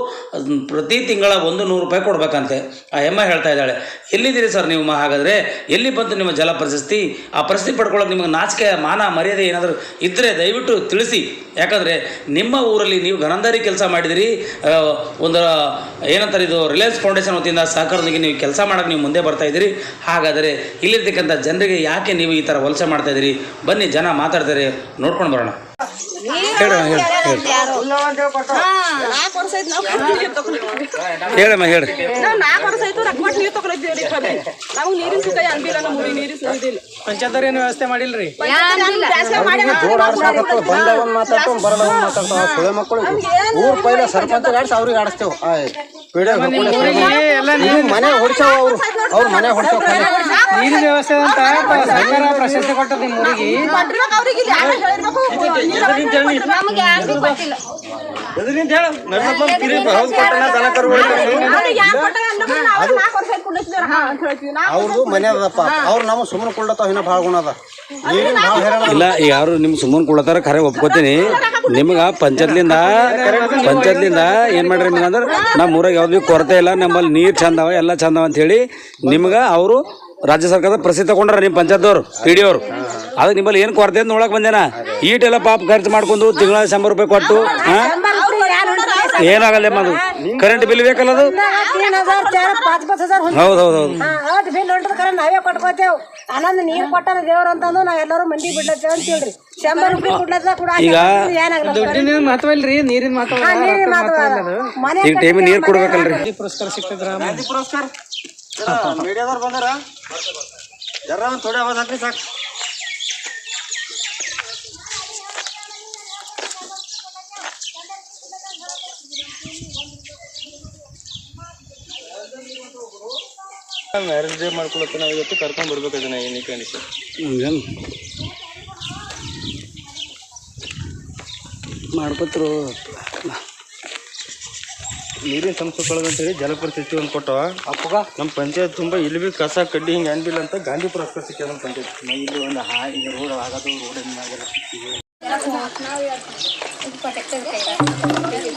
[SPEAKER 1] ಪ್ರತಿ ತಿಂಗಳ 100 ರೂಪಾಯಿ ಕೊಡ್ಬೇಕಂತೆ. ಆ ಎಮ್ಮ ಹೇಳ್ತಾ ಇದ್ದಾಳೆ. ಎಲ್ಲಿದ್ದೀರಿ ಸರ್ ನೀವು? ಹಾಗಾದರೆ ಎಲ್ಲಿ ಬಂತು ನಿಮ್ಮ ಜಲ ಪರಿಸ್ಥಿತಿ? ಆ ಪರಿಸ್ಥಿತಿ ಪಡ್ಕೊಳ್ಳೋಕೆ ನಿಮಗೆ ನಾಚಿಕೆ, ಮಾನ, ಮರ್ಯಾದೆ ಏನಾದರೂ ಇದ್ದರೆ ದಯವಿಟ್ಟು ತಿಳಿಸಿ. ಯಾಕಂದರೆ ನಿಮ್ಮ ಊರಲ್ಲಿ ನೀವು ಗಣಂದಾರಿ ಕೆಲಸ ಮಾಡಿದಿರಿ, ಒಂದು ಏನಂತಾರೆ, ಇದು ರಿಲಯನ್ಸ್ ಫೌಂಡೇಶನ್ ವತಿಯಿಂದ ಸಹಕಾರದೊಂದಿಗೆ ನೀವು ಕೆಲಸ ಮಾಡೋಕ್ಕೆ ನೀವು ಮುಂದೆ ಬರ್ತಾ ಇದ್ದೀರಿ. ಹಾಗಾದರೆ ಇಲ್ಲಿರ್ತಕ್ಕಂಥ ಜನರಿಗೆ ಯಾಕೆ ನೀವು ಈ ಥರ ವಲಸೆ ಮಾಡ್ತಾ ಇದ್ದೀರಿ? ಬನ್ನಿ, ಜನ ಮಾತಾಡ್ತಾರೆ, ನೋಡ್ಕೊಂಡು ಬರೋಣ. ಹೇಳಮ್ಮ, ಹೇಳ್ರಿ. ಪಂಚಾಯತ್ ಏನು ವ್ಯವಸ್ಥೆ ಮಾಡಿಲ್ರಿ?
[SPEAKER 2] ಊರ್ ಪೈಲ ಸರ್ಪಂಚ ಗಾಡಿಸಿ ಅವ್ರಿಗೆ ಆಡಿಸ್ತೇವ್. ಮನೆ ಹೊಡ್ಸವ ಅವ್ರ ಮನೆ ಹೊಡ್ಸವ್.
[SPEAKER 3] ನೀರಿನ ವ್ಯವಸ್ಥೆ ಅಂತ ಸರ್ಕಾರ ಪ್ರಶಸ್ತಿ ಕೊಟ್ಟದ ನಿಮ್ಮ ಊರಿಗೆ.
[SPEAKER 2] ಅವ್ರದ್ದು ಮನೆ ಅದಪ್ಪ, ಅವ್ರು ನಮ್ಮ ಸುಮ್ಮನೆ ಕೊಳ್ಳತಾವ. ಇನ್ನ ಭಾಳ ಗುಣ ಅದ.
[SPEAKER 1] ಇಲ್ಲ, ಯಾರು ನಿಮ್ಗೆ ಸುಮ್ಮನೆ ಕೊಡ್ತಾರ ಖರೆ ಒಪ್ಕೋತೀನಿ. ನಿಮ್ಗೆ ಪಂಚಾಯತ್ಲಿಂದ ಏನು ಮಾಡ್ರಿ ನಿಮ್ಗೆ ಅಂದ್ರೆ ನಮ್ಮ ಊರಾಗ ಯಾವ್ದು ಕೊರತೆ ಇಲ್ಲ, ನಮ್ಮಲ್ಲಿ ನೀರು ಚಂದವ, ಎಲ್ಲ ಚಂದವ ಅಂತ ಹೇಳಿ ನಿಮ್ಗೆ ಅವರು ರಾಜ್ಯ ಸರ್ಕಾರದ ಪ್ರಸಿದ್ಧ ತಗೊಂಡ್ರ ನಿಮ್ಮ ಪಂಚಾಯತ್ದವ್ರು, PD ಅವರು. ಅದಕ್ಕೆ ನಿಮ್ಮಲ್ಲಿ ಏನು ಕೊರತೆ ಅಂತ ನೋಡಕ್ ಬಂದೇನ. ಈಟೆಲ್ಲ ಪಾಪ ಖರ್ಚು ಮಾಡ್ಕೊಂಡು ತಿಂಗಳ 100 ರೂಪಾಯಿ ಕೊಟ್ಟು ಏನಾಗಲ್ಲ. ಅದು ಕರೆಂಟ್ ಬಿಲ್ ಬೇಕಲ್ಲ, ಅದು ಹೌದು.
[SPEAKER 4] ನಾವೇ ಕೊಟ್ಕೋತೇವ್. ಆನಂದ್ ನೀರ್ ಕೊಟ್ಟಾನ ದೇವ್ರ ಅಂತಂದು ನಾವ್ ಎಲ್ಲರೂ ಮಂದಿ ಬಿಡ್ಲತ್ತೇವ್ ಅಂತ ಹೇಳ್ರಿ. 100 ರೂಪಾಯಿ ಕೊಡ್ಲತ್ತ ಕೂಡ
[SPEAKER 3] ದುಡ್ಡಿನ ಮಹತ್ವ ಇಲ್ರಿ, ನೀರಿನ ಮಹತ್ವ.
[SPEAKER 1] ಈಗ ಟೈಮ್ ನೀರು ಕೊಡ್ಬೇಕಲ್ರಿ.
[SPEAKER 3] ಪುರಸ್ಕಾರ ಸಿಕ್ತದ್ರ
[SPEAKER 2] ಪುರಸ್ಕಾರ ಮೀಡಿಯಾದವ್ರು ಬಂದಾರ, ಜರ ಒಂದು ಥೋಡೆ ಆವಾಜ್ ಹಾಕ್ರಿ ಸಾಕು. ಮ್ಯಾರೇಜ್ ಡೇ ಮಾಡ್ಕೊಳತ್ತೆ, ನಾವು ಇವತ್ತು ಕರ್ಕೊಂಡ್ ಬರ್ಬೇಕು ಅದನ್ನ. ಏನಕ್ಕೆ ಅನಿಸ್ತು
[SPEAKER 1] ಮಾಡ್ಕೊತಿರು.
[SPEAKER 2] ನೀರಿನ ಸಂಸ್ಥೆಗಳು ಅಂತೇಳಿ ಜಲಪರಿಸ್ಥಿತಿ ಒಂದು ಕೊಟ್ಟವ ಅಪ್ಪಗ. ನಮ್ಮ ಪಂಚಾಯತ್ ತುಂಬ ಇಲ್ಲಿ ಬಿ ಕಸ ಕಡ್ಡಿ ಹಿಂಗೆ ಅನ್ಬಿಲ್ಲ ಅಂತ ಗಾಂಧಿ ಪುರಸ್ಕಾರ ಸಿಕ್ಕಿದೆ ನಮ್ಮ ಪಂಚಾಯತ್. ಇಲ್ಲಿ ಒಂದು ಈಗ ರೋಡ್ ಆಗೋದು,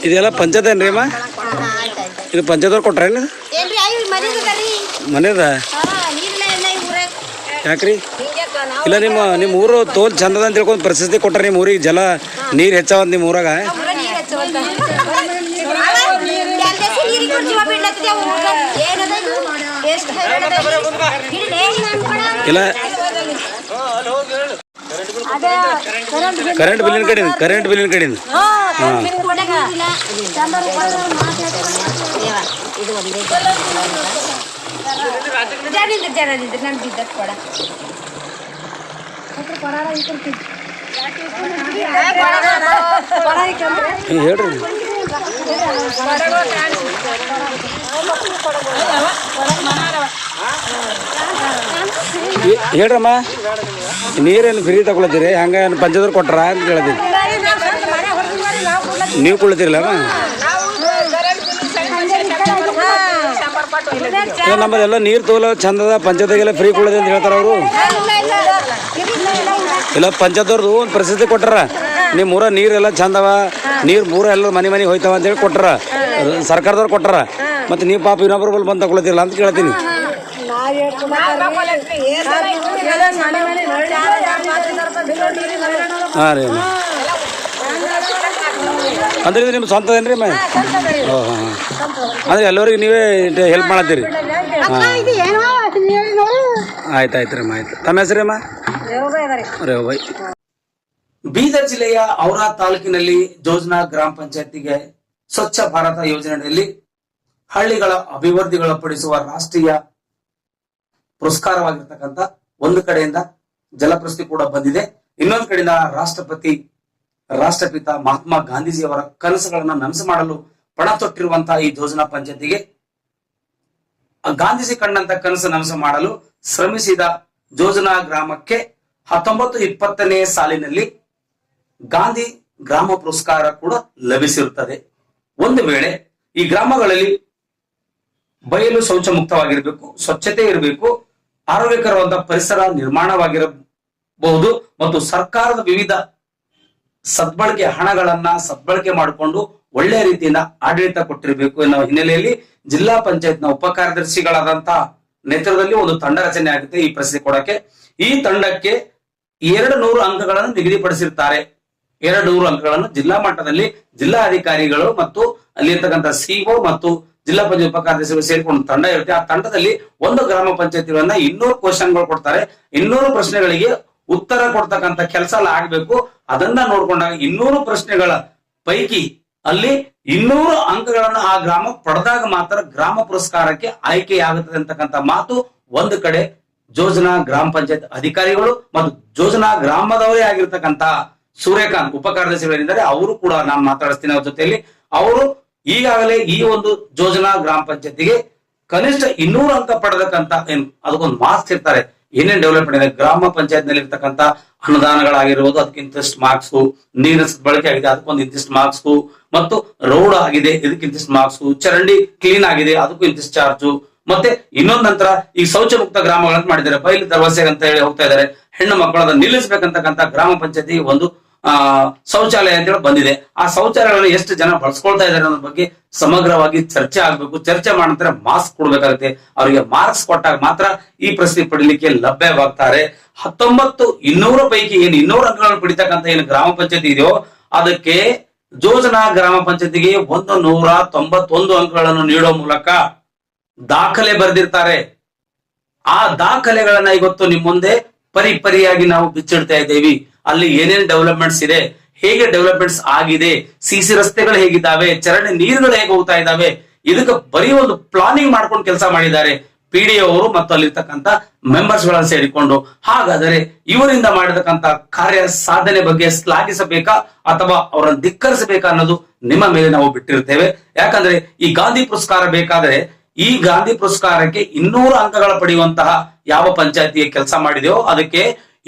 [SPEAKER 1] ಇದೆಲ್ಲ ಪಂಚಾಯತ್ ಏನ್ರಿ ಅಮ್ಮ? ಇದು ಪಂಚಾಯತ್ದವ್ರು ಕೊಟ್ರ ಏನು ಮನೆದ? ಯಾಕ್ರಿ? ಇಲ್ಲ, ನಿಮ್ಮ ಊರು ತೋಲ್ ಚಂದದ ಅಂತ ತಿಳ್ಕೊಂಡು ಪ್ರಶಸ್ತಿ ಕೊಟ್ರ ನಿಮ್ಮ ಊರಿಗೆ. ಜಲ ನೀರು ಹೆಚ್ಚಾವಂತ ನಿಮ್ಮ ಊರಾಗ? ಇಲ್ಲ, ಕರೆಂಟ್ ಬಿಲ್ಲಿನ ಕಡೆಯಿಂದ ಹೇಳ್ರಿ. ಹೇಳ್ರಮ್ಮ, ನೀರೇನು ಫ್ರೀ ತಗೊಳತ್ತೀರಿ? ಹಂಗ ಪಂಚಾಯತ್ದವ್ರು ಕೊಟ್ರ ಅಂತ ಕೇಳಿದೀನಿ. ನೀವು ಕೊಡ್ತೀರಲ್ಲ? ನಮ್ಮದೆಲ್ಲ ನೀರು ತೋಲ ಚಂದದ, ಪಂಚಾಯತ್ಗೆಲ್ಲ ಫ್ರೀ ಕೊಡೋದು ಅಂತ ಹೇಳ್ತಾರ ಅವರು. ಇಲ್ಲ, ಪಂಚಾಯತ್ದವ್ರದ್ದು ಒಂದು ಪ್ರಸಿದ್ಧಿ ಕೊಟ್ಟಾರ, ನಿಮ್ಮ ಊರ ನೀರೆಲ್ಲ ಚಂದವ, ನೀರು ಪೂರ ಎಲ್ಲ ಮನೆ ಹೋಯ್ತಾವ ಅಂತೇಳಿ ಕೊಟ್ಟಾರ, ಸರ್ಕಾರದವ್ರು ಕೊಟ್ಟಾರ. ಮತ್ತು ನೀವು ಪಾಪ ಇನ್ನೊಬ್ಬರು ಬಲ್ಲಿ ಬಂದು ತಗೊಳತಿರಲ್ಲ ಅಂತ ಕೇಳ್ತೀನಿ. ಹಾಂ ರೀ, ಅಂದ್ರೆ ಇದು ನಿಮ್ಮ ಸ್ವಂತದೇನ್ರಿ ಅಮ್ಮ? ಹಾಂ, ಅಂದ್ರೆ ಎಲ್ಲರಿಗೂ ನೀವೇ ಹೆಲ್ಪ್ ಮಾಡತ್ತೀರಿ? ಹಾಂ, ಆಯ್ತು ರೀ ಅಮ್ಮ. ಆಯ್ತು. ತಮ್ಮ ಹೆಸರಮ್ಮ? ರೇವಬಾಯಿ. ಬೀದರ್ ಜಿಲ್ಲೆಯ ಔರಾ ತಾಲೂಕಿನಲ್ಲಿ ಜೋಜ್ನಾ ಗ್ರಾಮ ಪಂಚಾಯತಿಗೆ ಸ್ವಚ್ಛ ಭಾರತ ಯೋಜನೆಯಲ್ಲಿ ಹಳ್ಳಿಗಳ ಅಭಿವೃದ್ಧಿಗೊಳಪಡಿಸುವ ರಾಷ್ಟ್ರೀಯ ಪುರಸ್ಕಾರವಾಗಿರ್ತಕ್ಕಂಥ ಒಂದು ಕಡೆಯಿಂದ ಜಲಪ್ರಶಸ್ತಿ ಕೂಡ ಬಂದಿದೆ. ಇನ್ನೊಂದು ಕಡೆಯಿಂದ ರಾಷ್ಟ್ರಪಿತ ಮಹಾತ್ಮ ಗಾಂಧೀಜಿಯವರ ಕನಸುಗಳನ್ನ ನನಸು ಮಾಡಲು ಪಣ ತೊಟ್ಟಿರುವಂತಹ ಈ ಜೋಜ್ನಾ ಪಂಚಾಯತಿಗೆ ಗಾಂಧೀಜಿ ಕಂಡಂತ ಕನಸು ನನಸು ಮಾಡಲು ಶ್ರಮಿಸಿದ ಜೋಜ್ನಾ ಗ್ರಾಮಕ್ಕೆ 1920ನೇ ಸಾಲಿನಲ್ಲಿ ಗಾಂಧಿ ಗ್ರಾಮ ಪುರಸ್ಕಾರ ಕೂಡ ಲಭಿಸಿರುತ್ತದೆ. ಒಂದು ವೇಳೆ ಈ ಗ್ರಾಮಗಳಲ್ಲಿ ಬಯಲು ಶೌಚ ಮುಕ್ತವಾಗಿರಬೇಕು, ಸ್ವಚ್ಛತೆ ಇರಬೇಕು, ಆರೋಗ್ಯಕರವಾದ ಪರಿಸರ ನಿರ್ಮಾಣವಾಗಿರಬಹುದು ಮತ್ತು ಸರ್ಕಾರದ ವಿವಿಧ ಸದ್ಬಳಕೆ ಹಣಗಳನ್ನ ಸದ್ಬಳಕೆ ಮಾಡಿಕೊಂಡು ಒಳ್ಳೆಯ ರೀತಿಯಿಂದ ಆಡಳಿತ ಕೊಟ್ಟಿರಬೇಕು ಎನ್ನುವ ಹಿನ್ನೆಲೆಯಲ್ಲಿ ಜಿಲ್ಲಾ ಪಂಚಾಯತ್ನ ಉಪ ಕಾರ್ಯದರ್ಶಿಗಳಾದಂತಹ ನೇತೃತ್ವದಲ್ಲಿ ಒಂದು ತಂಡ ರಚನೆ ಆಗುತ್ತೆ ಈ ಪ್ರಶಸ್ತಿ ಕೊಡಕ್ಕೆ. ಈ ತಂಡಕ್ಕೆ 200 ಅಂಕಗಳನ್ನು ನಿಗದಿಪಡಿಸಿರ್ತಾರೆ. 200 ಅಂಕಗಳನ್ನು ಜಿಲ್ಲಾ ಮಟ್ಟದಲ್ಲಿ ಜಿಲ್ಲಾ ಅಧಿಕಾರಿಗಳು ಮತ್ತು ಅಲ್ಲಿರ್ತಕ್ಕಂಥ ಸಿಒ ಮತ್ತು ಜಿಲ್ಲಾ ಪಂಚಾಯತ್ ಉಪ ಕಾರ್ಯದರ್ಶಿಗಳು ಸೇರಿಕೊಂಡು ತಂಡ ಇರುತ್ತೆ. ಆ ತಂಡದಲ್ಲಿ ಒಂದು ಗ್ರಾಮ ಪಂಚಾಯತಿಗಳನ್ನ 200 ಕ್ವಶನ್ಗಳು ಕೊಡ್ತಾರೆ. 200 ಪ್ರಶ್ನೆಗಳಿಗೆ ಉತ್ತರ ಕೊಡ್ತಕ್ಕಂಥ ಕೆಲಸ ಎಲ್ಲ ಆಗ್ಬೇಕು. ಅದನ್ನ ನೋಡ್ಕೊಂಡಾಗ 200 ಪ್ರಶ್ನೆಗಳ ಪೈಕಿ ಅಲ್ಲಿ 200 ಅಂಕಗಳನ್ನ ಆ ಗ್ರಾಮ ಪಡೆದಾಗ ಮಾತ್ರ ಗ್ರಾಮ ಪುರಸ್ಕಾರಕ್ಕೆ ಆಯ್ಕೆಯಾಗುತ್ತದೆ ಅಂತಕ್ಕಂಥ ಮಾತು ಒಂದು ಕಡೆ ಜೋಜ್ನಾ ಗ್ರಾಮ ಪಂಚಾಯತ್ ಅಧಿಕಾರಿಗಳು ಮತ್ತು ಜೋಜ್ನಾ ಗ್ರಾಮದವರೇ ಆಗಿರ್ತಕ್ಕಂಥ ಸೂರ್ಯಕಾಂತ್ ಉಪ ಕಾರ್ಯದರ್ಶಿಗಳಿದ್ದಾರೆ, ಅವರು ಕೂಡ ನಾನು ಮಾತಾಡಿಸ್ತೀನಿ ಅವ್ರ ಜೊತೆಯಲ್ಲಿ. ಅವರು ಈಗಾಗಲೇ ಈ ಒಂದು ಜೋಜ್ನಾ ಗ್ರಾಮ ಪಂಚಾಯತಿಗೆ ಕನಿಷ್ಠ 200 ಅಂಕ ಪಡೆದಕ್ಕಂತ ಅದಕ್ಕೊಂದು ಮಾರ್ಕ್ಸ್ ಇರ್ತಾರೆ. ಏನೇನ್ ಡೆವಲಪ್ಮೆಂಟ್ ಇದೆ ಗ್ರಾಮ ಪಂಚಾಯತ್ ನಲ್ಲಿ ಇರ್ತಕ್ಕಂಥ ಅನುದಾನಗಳಾಗಿರ್ಬೋದು, ಅದಕ್ಕೆ ಇಂತಿಷ್ಟು ಮಾರ್ಕ್ಸ್, ನೀರಿನ ಬಳಕೆ ಆಗಿದೆ ಅದಕ್ಕೊಂದು ಇಂತಿಷ್ಟು ಮಾರ್ಕ್ಸ್, ಮತ್ತು ರೋಡ್ ಆಗಿದೆ ಇದಕ್ಕೆ ಇಂತಿಷ್ಟು ಮಾರ್ಕ್ಸ್, ಚರಂಡಿ ಕ್ಲೀನ್ ಆಗಿದೆ ಅದಕ್ಕೂ ಇಂತಿಷ್ಟು ಚಾರ್ಜು, ಮತ್ತೆ ಇನ್ನೊಂದ್ ನಂತರ ಈ ಶೌಚ ಮುಕ್ತ ಗ್ರಾಮಗಳಂತ ಮಾಡಿದ್ದಾರೆ, ಬಯಲು ದರ್ವಾಸೆ ಅಂತ ಹೇಳಿ ಹೋಗ್ತಾ ಇದ್ದಾರೆ. ಹೆಣ್ಣು ಮಕ್ಕಳನ್ನ ನಿಲ್ಲಿಸಬೇಕಂತಕ್ಕಂಥ ಗ್ರಾಮ ಪಂಚಾಯತಿ ಒಂದು ಶೌಚಾಲಯ ಅಂತ ಹೇಳಿ ಬಂದಿದೆ. ಆ ಶೌಚಾಲಯಗಳನ್ನು ಎಷ್ಟು ಜನ ಬಳಸ್ಕೊಳ್ತಾ ಇದ್ದಾರೆ ಅನ್ನೋದ್ರ ಬಗ್ಗೆ ಸಮಗ್ರವಾಗಿ ಚರ್ಚೆ ಆಗ್ಬೇಕು. ಚರ್ಚೆ ಮಾಡಿದ ನಂತರ ಮಾರ್ಕ್ಸ್ ಕೊಡ್ಬೇಕಾಗುತ್ತೆ. ಅವರಿಗೆ ಮಾರ್ಕ್ಸ್ ಕೊಟ್ಟಾಗ ಮಾತ್ರ ಈ ಪ್ರಶಸ್ತಿ ಪಡಿಲಿಕ್ಕೆ ಲಭ್ಯವಾಗ್ತಾರೆ. 200 ಪೈಕಿ ಏನು 200 ಅಂಕಗಳನ್ನು ಪಡಿತಕ್ಕಂಥ ಏನು ಗ್ರಾಮ ಪಂಚಾಯತಿ ಇದೆಯೋ ಅದಕ್ಕೆ ಜೋಜ್ನಾ ಗ್ರಾಮ ಪಂಚಾಯತಿಗೆ 191 ಅಂಕಗಳನ್ನು ನೀಡೋ ಮೂಲಕ ದಾಖಲೆ ಬರೆದಿರ್ತಾರೆ. ಆ ದಾಖಲೆಗಳನ್ನ ಇವತ್ತು ನಿಮ್ ಮುಂದೆ ಪರಿಯಾಗಿ ನಾವು ಬಿಚ್ಚಿಡ್ತಾ ಇದ್ದೇವೆ. ಅಲ್ಲಿ ಏನೇನ್ ಡೆವಲಪ್ಮೆಂಟ್ಸ್ ಇದೆ, ಹೇಗೆ ಡೆವಲಪ್ಮೆಂಟ್ಸ್ ಆಗಿದೆ, ಸಿಸಿ ರಸ್ತೆಗಳು ಹೇಗಿದ್ದಾವೆ, ಚರಂಡಿ ನೀರುಗಳು ಹೇಗೆ ಹೋಗ್ತಾ ಇದ್ದಾವೆ, ಇದಕ್ಕೆ ಬರೀ ಒಂದು ಪ್ಲಾನಿಂಗ್ ಮಾಡ್ಕೊಂಡು ಕೆಲಸ ಮಾಡಿದ್ದಾರೆ PDO ಅವರು ಮತ್ತು ಅಲ್ಲಿರ್ತಕ್ಕಂಥ ಮೆಂಬರ್ಸ್ ಗಳನ್ನ ಸೇರಿಕೊಂಡು. ಹಾಗಾದರೆ ಇವರಿಂದ ಮಾಡಿರ್ತಕ್ಕಂಥ ಕಾರ್ಯ ಸಾಧನೆ ಬಗ್ಗೆ ಶ್ಲಾಘಿಸಬೇಕಾ ಅಥವಾ ಅವರನ್ನು ಧಿಕ್ಕರಿಸಬೇಕಾ ಅನ್ನೋದು ನಿಮ್ಮ ಮೇಲೆ ನಾವು ಬಿಟ್ಟಿರ್ತೇವೆ. ಯಾಕಂದ್ರೆ ಈ ಗಾಂಧಿ ಪುರಸ್ಕಾರ ಬೇಕಾದ್ರೆ ಈ ಗಾಂಧಿ ಪುರಸ್ಕಾರಕ್ಕೆ 200 ಅಂಕಗಳ ಪಡೆಯುವಂತಹ ಯಾವ ಪಂಚಾಯತಿಗೆ ಕೆಲಸ ಮಾಡಿದೆಯೋ ಅದಕ್ಕೆ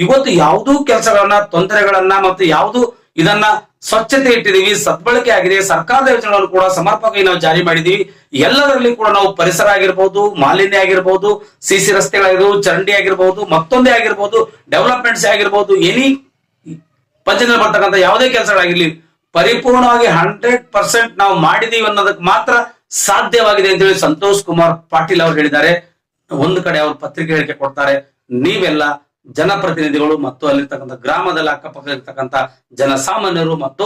[SPEAKER 1] ಇವತ್ತು ಯಾವುದೂ ಕೆಲಸಗಳನ್ನ ತೊಂದರೆಗಳನ್ನ ಮತ್ತು ಯಾವುದು ಇದನ್ನ ಸ್ವಚ್ಛತೆ ಇಟ್ಟಿದೀವಿ, ಸದ್ಬಳಕೆ ಆಗಿದೆ, ಸರ್ಕಾರದ ಯೋಜನೆಗಳನ್ನು ಕೂಡ ಸಮರ್ಪಕವಾಗಿ ನಾವು ಜಾರಿ ಮಾಡಿದೀವಿ. ಎಲ್ಲದರಲ್ಲಿ ಕೂಡ ನಾವು ಪರಿಸರ ಆಗಿರ್ಬಹುದು, ಮಾಲಿನ್ಯ ಆಗಿರ್ಬಹುದು, ಸಿಸಿ ರಸ್ತೆಗಳಾಗಿರ್ಬೋದು, ಚರಂಡಿ ಆಗಿರ್ಬಹುದು, ಮತ್ತೊಂದೇ ಆಗಿರ್ಬಹುದು, ಡೆವಲಪ್ಮೆಂಟ್ಸ್ ಆಗಿರ್ಬಹುದು, ಎನಿ ಪಂಚಾಯತ್ ಬರ್ತಕ್ಕಂಥ ಯಾವುದೇ ಕೆಲಸಗಳಾಗಿರ್ಲಿ ಪರಿಪೂರ್ಣವಾಗಿ 100% ನಾವು ಮಾಡಿದೀವಿ ಅನ್ನೋದಕ್ಕೆ ಮಾತ್ರ ಸಾಧ್ಯವಾಗಿದೆ ಅಂತ ಹೇಳಿ ಸಂತೋಷ್ ಕುಮಾರ್ ಪಾಟೀಲ್ ಅವರು ಹೇಳಿದ್ದಾರೆ. ಒಂದು ಕಡೆ ಅವರು ಪತ್ರಿಕೆ ಹೇಳಿಕೆ ಕೊಡ್ತಾರೆ, ನೀವೆಲ್ಲ ಜನಪ್ರತಿನಿಧಿಗಳು ಮತ್ತು ಅಲ್ಲಿರ್ತಕ್ಕಂಥ ಗ್ರಾಮದಲ್ಲಿ ಅಕ್ಕಪಕ್ಕ ಇರ್ತಕ್ಕಂಥ ಜನಸಾಮಾನ್ಯರು ಮತ್ತು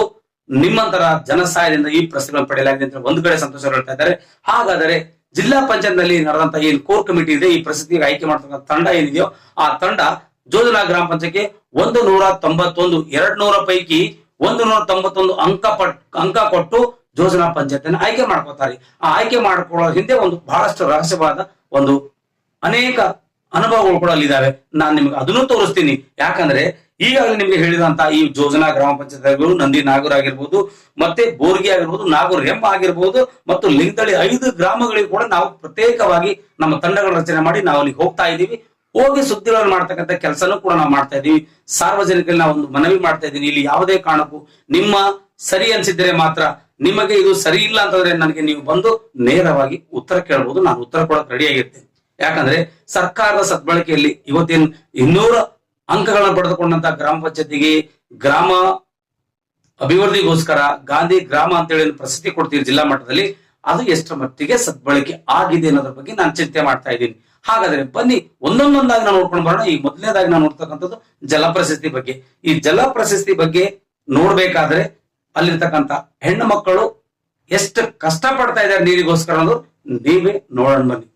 [SPEAKER 1] ನಿಮ್ಮಂತರ ಜನಸಹಾಯದಿಂದ ಈ ಪ್ರಶಸ್ತಿಗಳನ್ನು ಪಡೆಯಲಾಗಿದೆ ಅಂತ ಒಂದು ಕಡೆ ಸಂತೋಷ ಹೇಳ್ತಾ ಇದ್ದಾರೆ. ಹಾಗಾದರೆ ಜಿಲ್ಲಾ ಪಂಚಾಯತ್ ನಲ್ಲಿ ನಡೆದಂತ ಏನ್ ಕೋರ್ ಕಮಿಟಿ ಇದೆ, ಈ ಪ್ರಶಸ್ತಿಗೆ ಆಯ್ಕೆ ಮಾಡತಕ್ಕಂಥ ತಂಡ ಏನಿದೆಯೋ ಆ ತಂಡ ಜೋಜ್ನಾ ಗ್ರಾಮ ಪಂಚಾಯತ್ಗೆ 191 200 ಪೈಕಿ 191 ಅಂಕ ಕೊಟ್ಟು ಜೋಜ್ನಾ ಪಂಚಾಯತ್ ಆಯ್ಕೆ ಮಾಡ್ಕೋತಾರೆ. ಆ ಆಯ್ಕೆ ಮಾಡ್ಕೊಳ್ಳೋ ಹಿಂದೆ ಒಂದು ಬಹಳಷ್ಟು ರಹಸ್ಯವಾದ ಒಂದು ಅನೇಕ ಅನುಭವಗಳು ಕೂಡ ಅಲ್ಲಿದ್ದಾವೆ. ನಾನು ನಿಮ್ಗೆ ಅದನ್ನು ತೋರಿಸ್ತೀನಿ. ಯಾಕಂದ್ರೆ ಈಗಾಗಲೇ ನಿಮ್ಗೆ ಹೇಳಿದಂತ ಈ ಜೋಜ್ನಾ ಗ್ರಾಮ ಪಂಚಾಯತ್ ಆಗಿರ್ಬೋದು, ನಂದಿ ನಾಗೂರ್ ಆಗಿರ್ಬೋದು, ಮತ್ತೆ ಬೋರ್ಗಿ ಆಗಿರ್ಬೋದು, ನಾಗೂರ್ ರೆಂಬ ಆಗಿರ್ಬೋದು ಮತ್ತು ಲಿಂಗದಳ್ಳಿ 5 ಗ್ರಾಮಗಳಿಗೂ ಕೂಡ ನಾವು ಪ್ರತ್ಯೇಕವಾಗಿ ನಮ್ಮ ತಂಡಗಳ ರಚನೆ ಮಾಡಿ ನಾವು ಅಲ್ಲಿ ಹೋಗ್ತಾ ಇದ್ದೀವಿ. ಹೋಗಿ ಸುದ್ದಿಗಳನ್ನು ಮಾಡ್ತಕ್ಕಂಥ ಕೆಲಸನೂ ಕೂಡ ನಾವು ಮಾಡ್ತಾ ಇದೀವಿ. ಸಾರ್ವಜನಿಕರಲ್ಲಿ ನಾವು ಒಂದು ಮನವಿ ಮಾಡ್ತಾ ಇದ್ದೀನಿ, ಇಲ್ಲಿ ಯಾವುದೇ ಕಾರಣಕ್ಕೂ ನಿಮ್ಮ ಸರಿ ಅನ್ಸಿದ್ರೆ ಮಾತ್ರ, ನಿಮಗೆ ಇದು ಸರಿ ಇಲ್ಲ ಅಂತಂದ್ರೆ ನನಗೆ ನೀವು ಬಂದು ನೇರವಾಗಿ ಉತ್ತರ ಕೇಳಬಹುದು. ನಾನು ಉತ್ತರ ಕೊಡಕ್ಕೆ ರೆಡಿ ಆಗಿರ್ತೇನೆ. ಯಾಕಂದ್ರೆ ಸರ್ಕಾರದ ಸದ್ಬಳಕೆಯಲ್ಲಿ ಇವತ್ತೇನು 200 ಅಂಕಗಳನ್ನು ಪಡೆದುಕೊಂಡಂತ ಗ್ರಾಮ ಪಂಚಾಯತಿಗೆ ಗ್ರಾಮ ಅಭಿವೃದ್ಧಿಗೋಸ್ಕರ ಗಾಂಧಿ ಗ್ರಾಮ ಅಂತೇಳಿ ಪ್ರಶಸ್ತಿ ಕೊಡ್ತೀವಿ ಜಿಲ್ಲಾ ಮಟ್ಟದಲ್ಲಿ, ಅದು ಎಷ್ಟರ ಮಟ್ಟಿಗೆ ಸದ್ಬಳಕೆ ಆಗಿದೆ ಅನ್ನೋದ್ರ ಬಗ್ಗೆ ನಾನು ಚಿಂತೆ ಮಾಡ್ತಾ ಇದ್ದೀನಿ. ಹಾಗಾದ್ರೆ ಬನ್ನಿ ಒಂದೊಂದಾಗಿ ನಾವು ನೋಡ್ಕೊಂಡು ಬರೋಣ. ಈ ಮೊದಲನೇದಾಗಿ ನಾವು ನೋಡ್ತಕ್ಕಂಥದ್ದು ಜಲಪ್ರಶಸ್ತಿ ಬಗ್ಗೆ. ಈ ಜಲಪ್ರಶಸ್ತಿ ಬಗ್ಗೆ ನೋಡ್ಬೇಕಾದ್ರೆ ಅಲ್ಲಿರ್ತಕ್ಕಂಥ ಹೆಣ್ಣು ಮಕ್ಕಳು ಎಷ್ಟು ಕಷ್ಟ ಪಡ್ತಾ ಇದ್ದಾರೆ ನೀರಿಗೋಸ್ಕರ ಅನ್ನೋದು ನೀವೇ ನೋಡೋಣ ಬನ್ನಿ.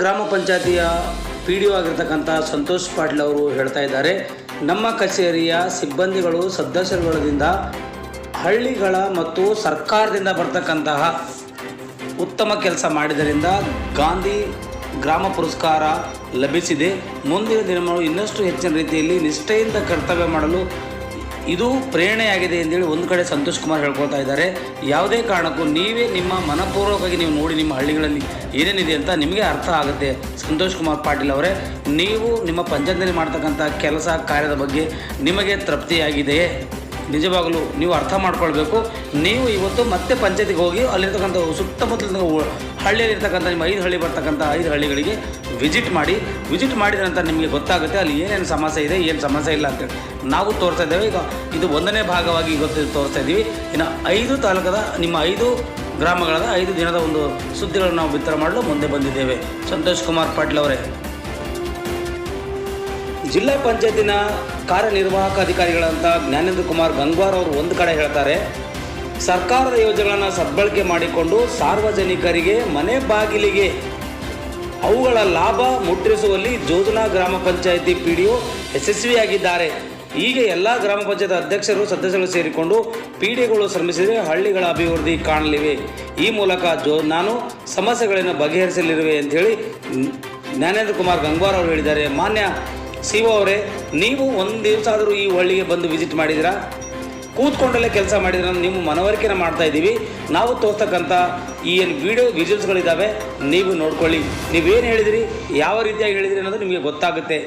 [SPEAKER 1] ಗ್ರಾಮ ಪಂಚಾಯತಿಯ PDO ಆಗಿರ್ತಕ್ಕಂಥ ಸಂತೋಷ್ ಪಾಟೀಲ್ ಅವರು ಹೇಳ್ತಾ ಇದ್ದಾರೆ, ನಮ್ಮ ಕಚೇರಿಯ ಸಿಬ್ಬಂದಿಗಳು ಸದಸ್ಯರುಗಳಿಂದ ಹಳ್ಳಿಗಳ ಮತ್ತು ಸರ್ಕಾರದಿಂದ ಬರ್ತಕ್ಕಂತಹ ಉತ್ತಮ ಕೆಲಸ ಮಾಡಿದ್ದರಿಂದ ಗಾಂಧಿ ಗ್ರಾಮ ಪುರಸ್ಕಾರ ಲಭಿಸಿದೆ. ಮುಂದಿನ ದಿನಗಳು ಇನ್ನಷ್ಟು ಹೆಚ್ಚಿನ ರೀತಿಯಲ್ಲಿ ನಿಷ್ಠೆಯಿಂದ ಕರ್ತವ್ಯ ಮಾಡಲು ಇದು ಪ್ರೇರಣೆಯಾಗಿದೆ ಎಂದೇಳಿ ಒಂದು ಕಡೆ ಸಂತೋಷ್ ಕುಮಾರ್ ಹೇಳ್ಕೊಳ್ತಾ ಇದ್ದಾರೆ. ಯಾವುದೇ ಕಾರಣಕ್ಕೂ ನೀವೇ ನಿಮ್ಮ ಮನಪೂರ್ವಕವಾಗಿ ನೀವು ನೋಡಿ ನಿಮ್ಮ ಹಳ್ಳಿಗಳಲ್ಲಿ ಏನೇನಿದೆ ಅಂತ ನಿಮಗೆ ಅರ್ಥ ಆಗುತ್ತೆ. ಸಂತೋಷ್ ಕುಮಾರ್ ಪಾಟೀಲ್ ಅವರೇ, ನೀವು ನಿಮ್ಮ ಪಂಚಾಯತ್ನಲ್ಲಿ ಮಾಡ್ತಕ್ಕಂಥ ಕೆಲಸ ಕಾರ್ಯದ ಬಗ್ಗೆ ನಿಮಗೆ ತೃಪ್ತಿಯಾಗಿದೆಯೇ? ನಿಜವಾಗಲೂ ನೀವು ಅರ್ಥ ಮಾಡ್ಕೊಳ್ಬೇಕು. ನೀವು ಇವತ್ತು ಮತ್ತೆ ಪಂಚಾಯತಿಗೆ ಹೋಗಿ ಅಲ್ಲಿರ್ತಕ್ಕಂಥ ಸುತ್ತಮುತ್ತಲಿನ ಹಳ್ಳಿಯಲ್ಲಿರ್ತಕ್ಕಂಥ ನಿಮ್ಮ 5 ಹಳ್ಳಿ ಬರ್ತಕ್ಕಂಥ 5 ಹಳ್ಳಿಗಳಿಗೆ ವಿಸಿಟ್ ಮಾಡಿದ ನಂತರ ನಿಮಗೆ ಗೊತ್ತಾಗುತ್ತೆ ಅಲ್ಲಿ ಏನೇನು ಸಮಸ್ಯೆ ಇದೆ, ಏನು ಸಮಸ್ಯೆ ಇಲ್ಲ ಅಂತೇಳಿ ನಾವು ತೋರಿಸ್ತಾ ಇದ್ದೇವೆ. ಈಗ ಇದು 1ನೇ ಭಾಗವಾಗಿ ಇವತ್ತು ತೋರಿಸ್ತಾ ಇದ್ದೀವಿ. ಇನ್ನು 5 ತಾಲೂಕದ ನಿಮ್ಮ 5 ಗ್ರಾಮಗಳ 5 ದಿನದ ಒಂದು ಸುದ್ದಿಗಳನ್ನು ನಾವು ಬಿತ್ತರ ಮಾಡಲು ಮುಂದೆ ಬಂದಿದ್ದೇವೆ. ಸಂತೋಷ್ ಕುಮಾರ್ ಪಾಟೀಲ್ ಅವರೇ, ಜಿಲ್ಲಾ ಪಂಚಾಯತಿನ ಕಾರ್ಯನಿರ್ವಾಹಕ ಅಧಿಕಾರಿಗಳಂತ ಜ್ಞಾನೇಂದ್ರ ಕುಮಾರ್ ಗಂಗ್ವಾರ್ ಅವರು ಒಂದು ಕಡೆ ಹೇಳ್ತಾರೆ, ಸರ್ಕಾರದ ಯೋಜನೆಗಳನ್ನು ಸದ್ಬಳಕೆ ಮಾಡಿಕೊಂಡು ಸಾರ್ವಜನಿಕರಿಗೆ ಮನೆ ಬಾಗಿಲಿಗೆ ಅವುಗಳ ಲಾಭ ಮುಟ್ಟಿಸುವಲ್ಲಿ ಜೋಧನಾ ಗ್ರಾಮ ಪಂಚಾಯಿತಿ PDO ಯಶಸ್ವಿಯಾಗಿದ್ದಾರೆ. ಈಗ ಎಲ್ಲ ಗ್ರಾಮ ಪಂಚಾಯತ್ ಅಧ್ಯಕ್ಷರು ಸದಸ್ಯರು ಸೇರಿಕೊಂಡು PDOಗಳು ಶ್ರಮಿಸಿದರೆ ಹಳ್ಳಿಗಳ ಅಭಿವೃದ್ಧಿ ಕಾಣಲಿವೆ. ಈ ಮೂಲಕ ನಾನು ಸಮಸ್ಯೆಗಳನ್ನು ಬಗೆಹರಿಸಲಿರುವೆ ಅಂಥೇಳಿ ಜ್ಞಾನೇಂದ್ರ ಕುಮಾರ್ ಗಂಗ್ವಾರ್ ಅವರು ಹೇಳಿದ್ದಾರೆ. ಮಾನ್ಯ CO ಅವರೇ, ನೀವು ಒಂದು ದಿವಸ ಆದರೂ ಈ ಹಳ್ಳಿಗೆ ಬಂದು ವಿಸಿಟ್ ಮಾಡಿದಿರಾ? ಕೂತ್ಕೊಂಡಲ್ಲೇ ಕೆಲಸ ಮಾಡಿದ್ರೆ ನೀವು ಮನವರಿಕೆನ ಮಾಡ್ತಾ ಇದ್ದೀವಿ. ನಾವು ತೋರಿಸ್ತಕ್ಕಂಥ ಈ ಏನು ವಿಜುವಲ್ಸ್ಗಳಿದ್ದಾವೆ, ನೀವು ನೋಡ್ಕೊಳ್ಳಿ. ನೀವೇನು ಹೇಳಿದಿರಿ, ಯಾವ ರೀತಿಯಾಗಿ ಹೇಳಿದಿರಿ ಅನ್ನೋದು ನಿಮಗೆ ಗೊತ್ತಾಗುತ್ತೆ.